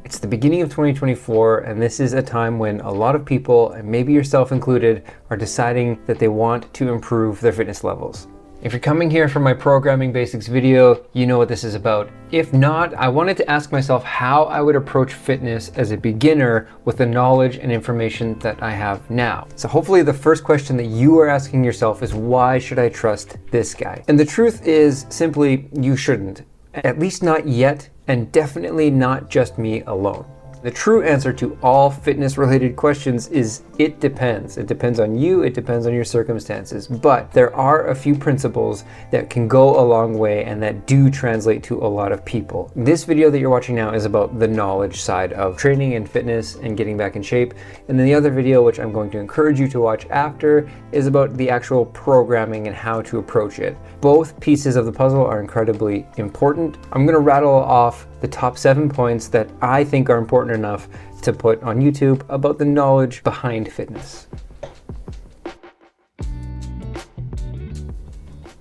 It's the beginning of 2024, and this is a time when a lot of people, and maybe yourself included, are deciding that they want to improve their fitness levels. If you're coming here for my programming basics video, you know what this is about. If not, I wanted to ask myself how I would approach fitness as a beginner with the knowledge and information that I have now. So hopefully the first question that you are asking yourself is, why should I trust this guy? And the truth is simply, you shouldn't. At least not yet, and definitely not just me alone. The true answer to all fitness related questions is it depends. It depends on you, it depends on your circumstances, but there are a few principles that can go a long way and that do translate to a lot of people. This video that you're watching now is about the knowledge side of training and fitness and getting back in shape. And then the other video, which I'm going to encourage you to watch after, is about the actual programming and how to approach it. Both pieces of the puzzle are incredibly important. I'm going to rattle off the top 7 points that I think are important enough to put on YouTube about the knowledge behind fitness.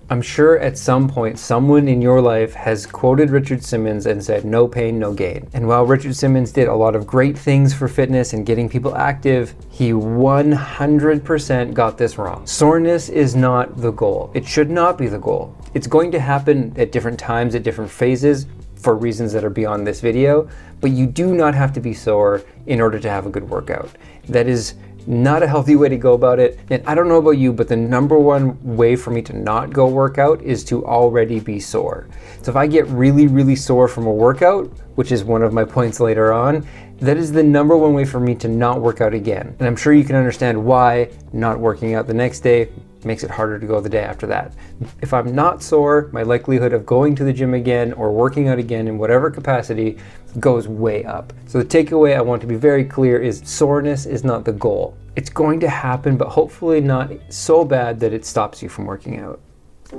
I'm sure at some point someone in your life has quoted Richard Simmons and said, "No pain, no gain." And while Richard Simmons did a lot of great things for fitness and getting people active, he 100% got this wrong. Soreness is not the goal. It should not be the goal. It's going to happen at different times, at different phases, for reasons that are beyond this video, but you do not have to be sore in order to have a good workout. That is not a healthy way to go about it. And I don't know about you, but the number one way for me to not go work out is to already be sore. So if I get really sore from a workout, which is one of my points later on, that is the number one way for me to not work out again. And I'm sure you can understand why not working out the next day makes it harder to go the day after that. If I'm not sore, my likelihood of going to the gym again or working out again in whatever capacity goes way up. So the takeaway I want to be very clear is soreness is not the goal. It's going to happen, but hopefully not so bad that it stops you from working out. I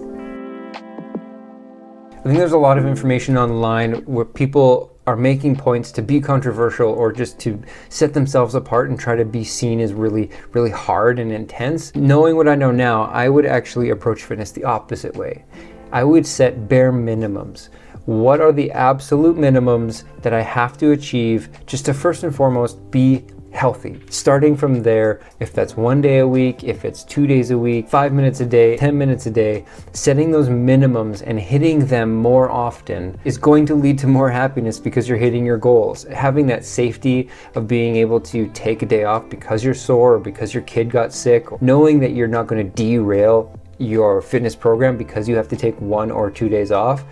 think there's a lot of information online where people are making points to be controversial or just to set themselves apart and try to be seen as really hard and intense. Knowing what I know now, I would actually approach fitness the opposite way. I would set bare minimums. What are the absolute minimums that I have to achieve just to first and foremost be healthy? Starting from there, if that's 1 day a week, if it's 2 days a week, 5 minutes a day, 10 minutes a day, setting those minimums and hitting them more often is going to lead to more happiness because you're hitting your goals. Having that safety of being able to take a day off because you're sore or because your kid got sick, knowing that you're not going to derail your fitness program because you have to take 1 or 2 days off,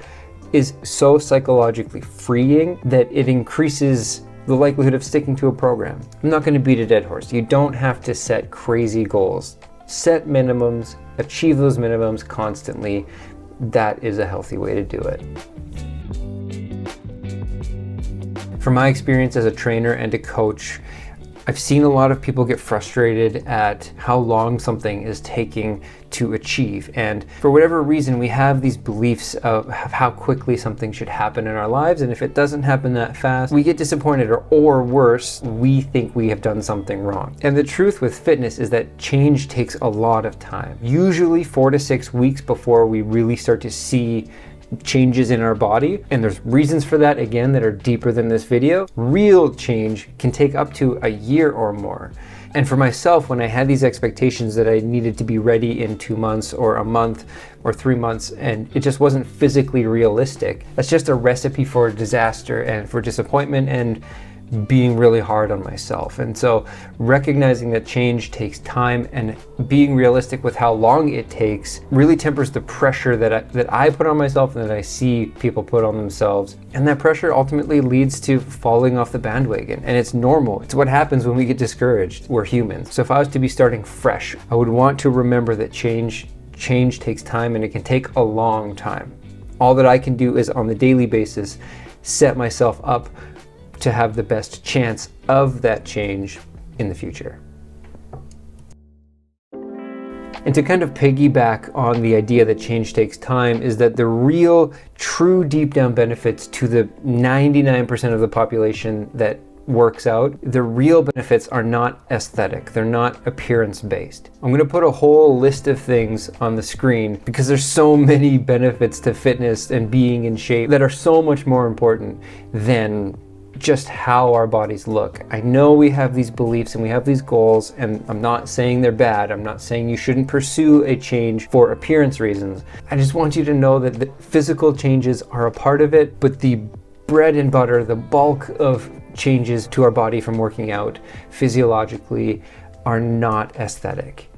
is so psychologically freeing that it increases the likelihood of sticking to a program. I'm not going to beat a dead horse. You don't have to set crazy goals. Set minimums, achieve those minimums constantly. That is a healthy way to do it. From my experience as a trainer and a coach, I've seen a lot of people get frustrated at how long something is taking to achieve. And for whatever reason, we have these beliefs of how quickly something should happen in our lives. And if it doesn't happen that fast, we get disappointed, or worse, we think we have done something wrong. And the truth with fitness is that change takes a lot of time, usually 4 to 6 weeks before we really start to see changes in our body. And there's reasons for that, again, that are deeper than this video. Real change can take up to a year or more. And for myself, when I had these expectations that I needed to be ready in 2 months or a month or 3 months, and it just wasn't physically realistic, that's just a recipe for disaster and for disappointment and being really hard on myself. And so recognizing that change takes time and being realistic with how long it takes really tempers the pressure that I put on myself and that I see people put on themselves. And that pressure ultimately leads to falling off the bandwagon. And it's normal. It's what happens when we get discouraged. We're humans. So if I was to be starting fresh, I would want to remember that change takes time, and it can take a long time. All that I can do is on the daily basis set myself up to have the best chance of that change in the future. And to kind of piggyback on the idea that change takes time is that the real, true, deep down benefits to the 99% of the population that works out, the real benefits are not aesthetic. They're not appearance based. I'm going to put a whole list of things on the screen because there's so many benefits to fitness and being in shape that are so much more important than just how our bodies look. I know we have these beliefs and we have these goals, and I'm not saying they're bad. I'm not saying you shouldn't pursue a change for appearance reasons. I just want you to know that the physical changes are a part of it, but the bread and butter, the bulk of changes to our body from working out physiologically are not aesthetic.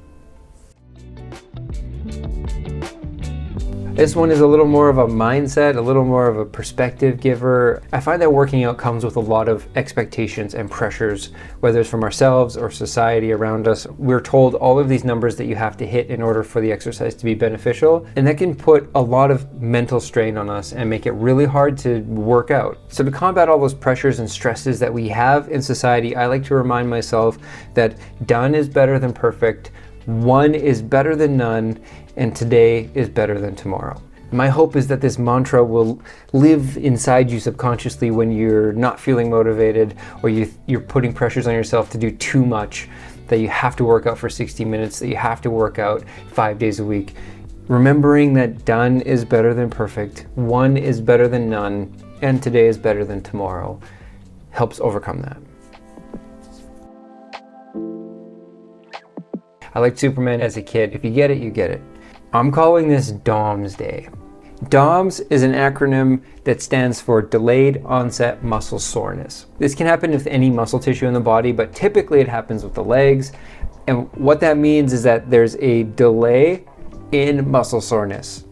This one is a little more of a mindset, a little more of a perspective giver. I find that working out comes with a lot of expectations and pressures, whether it's from ourselves or society around us. We're told all of these numbers that you have to hit in order for the exercise to be beneficial, and that can put a lot of mental strain on us and make it really hard to work out. So to combat all those pressures and stresses that we have in society, I like to remind myself that done is better than perfect, one is better than none, and today is better than tomorrow. My hope is that this mantra will live inside you subconsciously when you're not feeling motivated, or you're putting pressures on yourself to do too much, that you have to work out for 60 minutes, that you have to work out 5 days a week. Remembering that done is better than perfect, one is better than none, and today is better than tomorrow helps overcome that. I liked Superman as a kid. If you get it, you get it. I'm calling this DOMS Day. DOMS is an acronym that stands for Delayed Onset Muscle Soreness. This can happen with any muscle tissue in the body, but typically it happens with the legs. And what that means is that there's a delay in muscle soreness,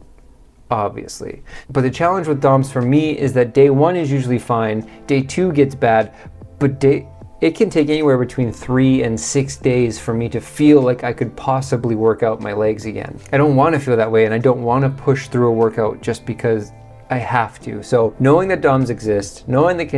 obviously. But the challenge with DOMS for me is that day 1 is usually fine, day 2 gets bad, but it can take anywhere between 3 and 6 days for me to feel like I could possibly work out my legs again. I don't want to feel that way, and I don't want to push through a workout just because I have to. So knowing that DOMS exist, knowing that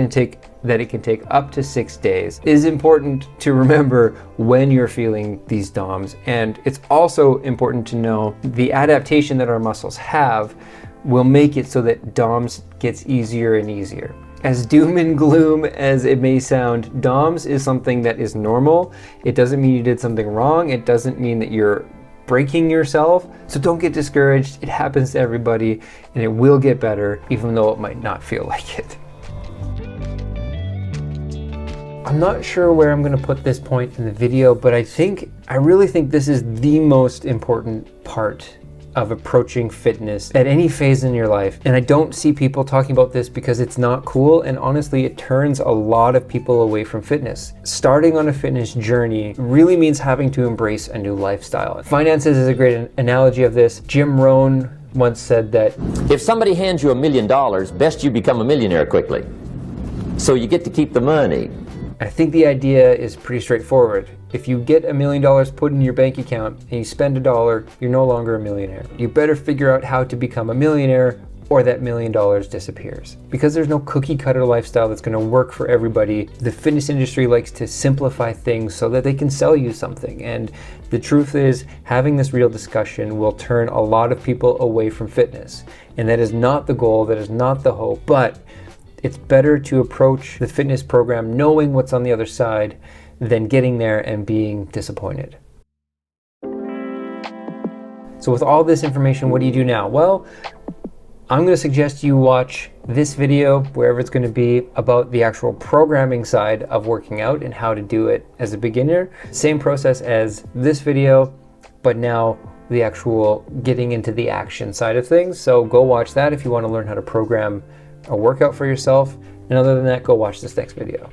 it can take up to 6 days is important to remember when you're feeling these DOMS. And it's also important to know the adaptation that our muscles have will make it so that DOMS gets easier and easier. As doom and gloom as it may sound, DOMS is something that is normal. It doesn't mean you did something wrong. It doesn't mean that you're breaking yourself. So don't get discouraged. It happens to everybody, and it will get better, even though it might not feel like it. I'm not sure where I'm going to put this point in the video, but I really think this is the most important part of approaching fitness at any phase in your life. And I don't see people talking about this because it's not cool, and honestly it turns a lot of people away from fitness. Starting on a fitness journey really means having to embrace a new lifestyle. Finances is a great analogy of this. Jim Rohn once said that if somebody hands you $1 million, best you become a millionaire quickly, so you get to keep the money. I think the idea is pretty straightforward. If you get $1 million put in your bank account and you spend $1, you're no longer a millionaire. You better figure out how to become a millionaire, or that $1 million disappears. Because there's no cookie cutter lifestyle that's going to work for everybody. The fitness industry likes to simplify things so that they can sell you something. And the truth is, having this real discussion will turn a lot of people away from fitness. And that is not the goal, that is not the hope, but it's better to approach the fitness program knowing what's on the other side than getting there and being disappointed. So with all this information, what do you do now? Well, I'm going to suggest you watch this video, wherever it's going to be, about the actual programming side of working out and how to do it as a beginner. Same process as this video, but now the actual getting into the action side of things. So go watch that if you want to learn how to program a workout for yourself. And other than that, go watch this next video.